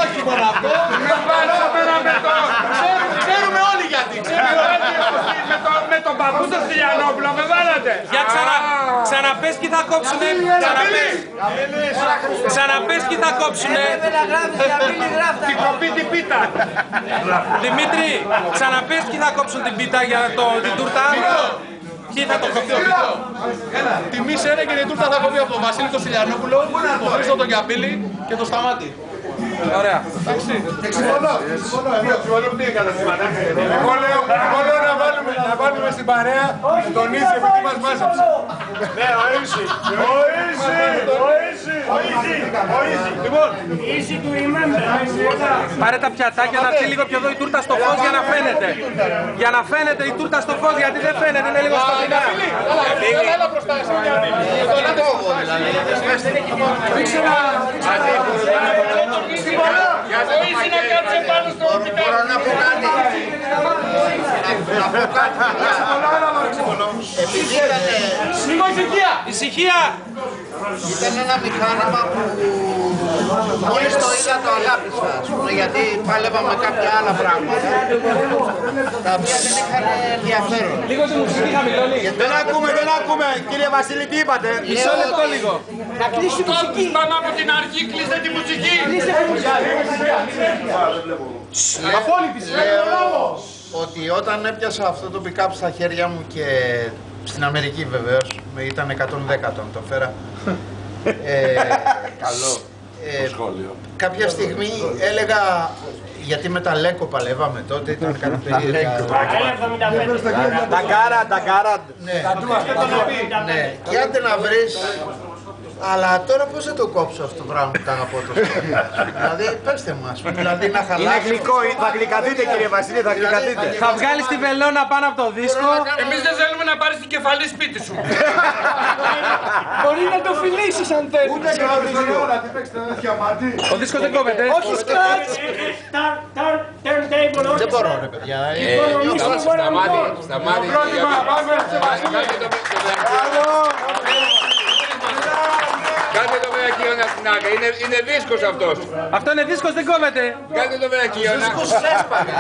Όχι μόνο αυτό. Ξέρουμε όλοι γιατί. Με τον παππού του Στυλιανόπουλο με βάλατε. Για ξαναπες και θα κόψουνε. Ξαναπες και θα κόψουνε. Την κοπή την πίτα. Δημήτρη, ξαναπες και θα κόψουν την πίτα για την τούρτα. Ποιοι θα το κόψουν? Τιμή σέρε και την τούρτα θα κόβει από τον Βασίλη τον Στυλιανόπουλο, τον Χρήστο τον Κιαπίλη και τον Σταμάτη. Ωραία. Εντάξει. Συμφωνώ. Τι έκανα στη μανάκα. Εγώ λέω να βάλουμε στην παρέα τον Ίση επειδή μας μάζεψε. Ναι, ο Ίση. Λοιπόν, Easy to remember. Πάρε τα πιατάκια να έρθει λίγο πιο εδώ η τούρτα στο φως για να φαίνεται. Για να φαίνεται η τούρτα στο φως, γιατί δεν φαίνεται, είναι λίγο σκοτεινά. έλα μπροστά εσύ για να Easy να κάτσε πάνω στο Μπορώ να πω κάτι. Να πω κάτι. Επειδή Ησυχία! ήταν ένα μηχάνημα που μόλις το είδα το αγάπησα, ας πούμε, γιατί πάλευα με κάποια άλλα πράγματα τα οποία δεν είχαν ενδιαφέρον. Λίγο τη μουσική χαμηλώνει. Δεν ακούμε, κύριε Βασίλη, τι είπατε. Μισό λεπτό λίγο. Να κλείσει η μουσική. Πάμε από την αρχή, κλείστε τη μουσική. Λέω ότι όταν έπιασα αυτό το pick-up στα χέρια μου και στην Αμερική βεβαίως, ήταν 110 τον το φέρα. Καλό. Σχόλιο. Κάποια στιγμή έλεγα, γιατί με τα Λέκο παλεύαμε τότε, ήταν κάτι περίεργα. Τα κάρα. Ναι, και άντε να βρεις. Αλλά τώρα πώς θα το κόψω αυτό το πράγμα που τα αγαπώ τόσο. Δηλαδή, πέστε μας, δηλαδή να χαλάσω. Είναι γλυκό, θα γλυκαθείτε κύριε Βασίλη, θα γλυκαθείτε. Θα βγάλεις τη βελόνα πάνω από το δίσκο. Εμείς δεν θέλουμε να πάρεις την κεφαλή σπίτι σου. Μπορεί να το φιλήσεις αν θέλεις. Ούτε και το βελόνα, τι παίξετε ένα διαμαντί. Ο δίσκος δεν κόβεται. Όχι σκράτς. Turntable, Δεν μπορώ ρε παιδιά. Σταμάτη. Πρόβλημα, πάμε. Κάντε το βερακίωνα στην άκρη, είναι δίσκος αυτός. Αυτό είναι δίσκος, δεν κόβεται. Κάντε το βερακίωνα. Δίσκους έσπαγε.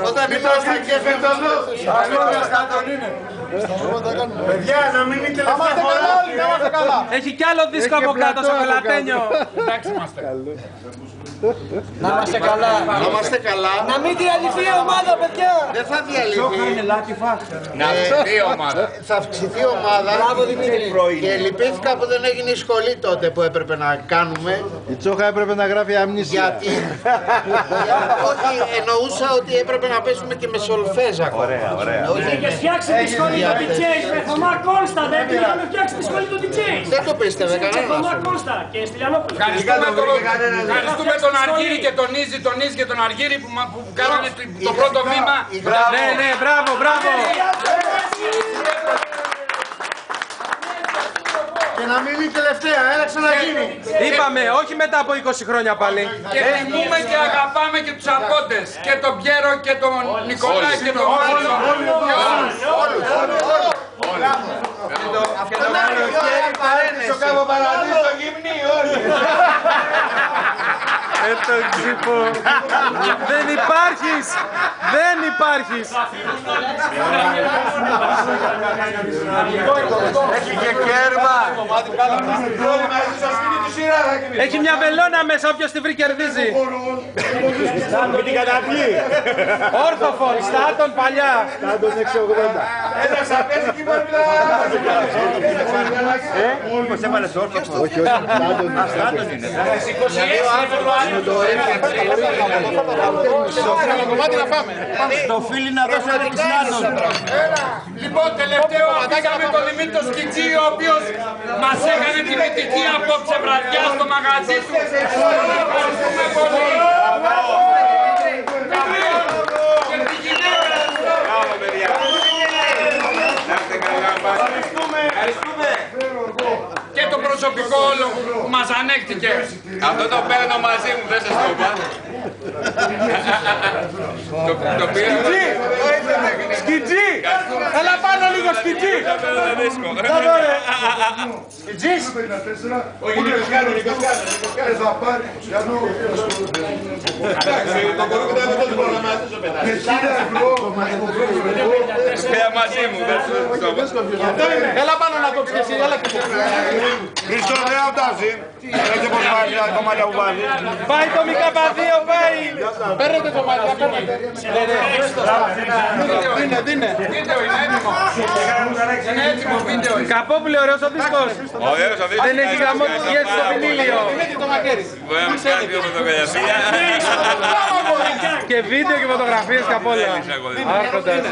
Όταν ήμασταν και φετονός. Παιδιά, να μην είναι τελευταία φορά. Έχει κι άλλο δίσκο από κάτω, σοκολατένιο. Εντάξει είμαστε. Να είμαστε καλά. Να είμαστε καλά. Να μην διαλυθεί η ομάδα, παιδιά. Δεν θα διαλυθεί. Να αυξηθεί η ομάδα. Θα αυξηθεί η ομάδα. Και λυπήθηκα που δεν έγινε η σχολή τότε που έπρεπε να κάνουμε. Η Τσόχα έπρεπε να γράφει αμνησία. Γιατί. Όχι, εννοούσα ότι έπρεπε να παίζουμε και με σολφέζα. Ωραία, ωραία. Και φτιάξει τη σχολή του DJ με Θωμά Κόνστα. Δεν πήγαμε φτιάξει τη σχολή του DJ. Δεν το πίστευε Θωμά κανένας. Κόνστα και Στυλιανόπουλο. Ευχαριστούμε τον Αργύρη και τον Ίζη και τον Αργύρη που κάνανε το πρώτο βήμα. Ναι, ναι, μπράβο, μπράβο. Και να μην είναι τελευταία, έλα ξαναγίνει. Είπαμε, όχι μετά από 20 χρόνια πάλι. Και τιμούμε και αγαπάμε και τους απόντες. Και τον Πιέρο και τον Νικολάη και τον Μάτσο. Αυτό να είναι ο παρένεση. Στο Κάβο Παραδείσου, στο γυμνί, όλοι. Το ξύπω. Δεν υπάρχεις. Δεν υπάρχεις. Έχει και κέρμα. Έχει μια βελόνα μέσα, όποιος τη βρει κερδίζει. Με την καταυγή. Όρθοφον, Στάτον παλιά. Στάτον 680. Ένα σαπέζι και μπορεί να... Μήπως έβαλες όρθοφο. Όχι, όχι. Στάτον είναι. Το φίλι να δώσει ένα τυξιάνο. Λοιπόν, τελευταίο αφήσαμε τον Δημήτρη Σκιτζή, ο οποίος μας έκανε τη μυθική απόψε βραδιά στο μαγαζί του. Ευχαριστούμε πολύ. Και τη γυναίκα του. Ευχαριστούμε. Και το προσωπικό όλο που μας ανέχτηκε. Αυτό το παίρνω μαζί μου, δεν σας το είπα. Το πήρα. Σκιτζή! Έλα πάνω λίγο σκιτζή! Σκιτζής! Όχι, Νικοσκάνο, θα πάρει. Εντάξει, το κορούκι θα είναι τόσο προγραμματίζω πετάς. 1000 ευρώ μαζί μου. Έλα πάνω να κόψεις και εσύ, έλα και Χριστό δεν αυτάζει. Έτσι πως βάζει, το μαλλιά που βάζει. πάει το ΜΚ2, πάει! Παίρνετε το μαλλιά, παίρνετε. Δίνε. Βίντεο είναι έτοιμο. Είναι έτοιμο βίντεο. Καπόπουλε, ωραίος ο δίσκος. Ωραίος ο δίσκος. Δεν έχει γραμμόδιες στο βινίλιο. Μπορεί να μας κάνει δύο φωτογραφία. Και βίντεο και φωτογραφίες και απ' όλα. Άρχοντας.